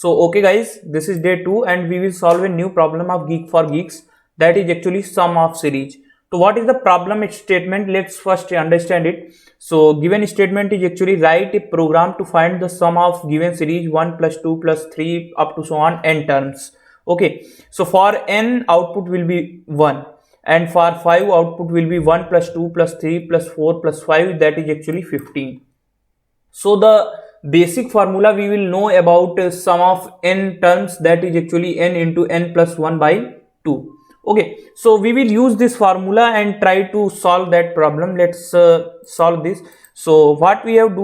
So okay guys, this is day 2 and we will solve a new problem of Geek for Geeks, that is actually sum of series. So what is the problem statement? Let's first understand it. So given statement is actually write a program to find the sum of given series 1 plus 2 plus 3 up to so on n terms. Okay, so for n output will be 1 and for 5 output will be 1 plus 2 plus 3 plus 4 plus 5, that is actually 15. So the basic formula we will know about sum of n terms, that is actually n into n plus 1 by 2. Okay, so we will use this formula and try to solve that problem. Let's solve this. So what we have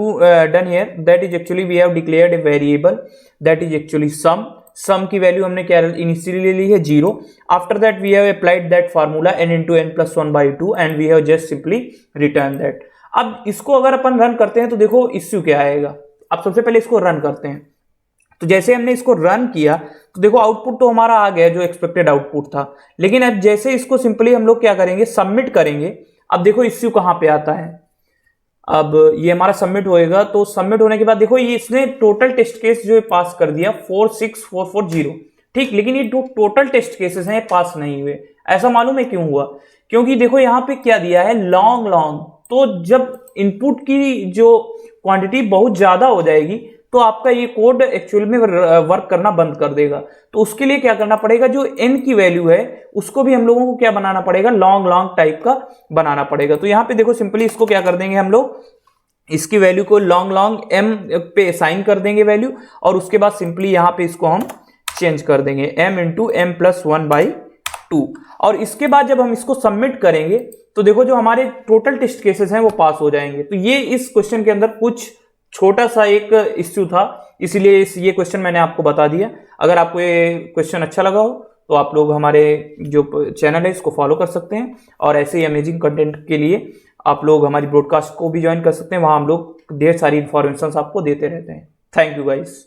done here, that is actually we have declared a variable that is actually sum की value हमने क्या initially ले ली है 0. After that we have applied that formula n into n plus 1 by 2 and we have just simply return that. अब इसको अगर अपन run करते हैं तो देखो इश्यू क्या आएगा. अब सबसे पहले इसको रन करते हैं. तो जैसे हमने इसको रन किया तो देखो आउटपुट तो हमारा आ गया जो एक्सपेक्टेड आउटपुट था, लेकिन अब जैसे इसको सिंपली हम लोग क्या करेंगे, सबमिट करेंगे. अब देखो इश्यू कहां पे आता है. अब ये हमारा सबमिट होएगा, तो सबमिट होने के बाद देखो ये इसने टोटल टेस्ट केस जो है पास कर दिया 46440. ठीक, लेकिन ये जो टोटल टेस्ट केसेस हैं पास नहीं हुए. ऐसा मालूम है क्यों हुआ? क्योंकि देखो यहाँ पे क्या दिया है, लॉन्ग. तो जब इनपुट की जो क्वांटिटी बहुत ज्यादा हो जाएगी तो आपका ये कोड एक्चुअल में वर्क करना बंद कर देगा. तो उसके लिए क्या करना पड़ेगा, जो n की वैल्यू है उसको भी हम लोगों को क्या बनाना पड़ेगा, लॉन्ग टाइप का बनाना पड़ेगा. तो यहाँ पे देखो सिंपली इसको क्या कर देंगे हम लोग, इसकी वैल्यू को लॉन्ग m पे साइन कर देंगे वैल्यू, और उसके बाद सिंपली यहाँ पे इसको हम चेंज कर देंगे m into m plus 1 by 2. और इसके बाद जब हम इसको सबमिट करेंगे तो देखो जो हमारे टोटल टेस्ट केसेस हैं वो पास हो जाएंगे. तो ये इस क्वेश्चन के अंदर कुछ छोटा सा एक इश्यू था, इसीलिए ये क्वेश्चन मैंने आपको बता दिया. अगर आपको ये क्वेश्चन अच्छा लगा हो तो आप लोग हमारे जो चैनल है इसको फॉलो कर सकते हैं, और ऐसे ही अमेजिंग कंटेंट के लिए आप लोग हमारी ब्रॉडकास्ट को भी ज्वाइन कर सकते हैं. वहां हम लोग ढेर सारी इंफॉर्मेशन आपको देते रहते हैं. Thank you guys.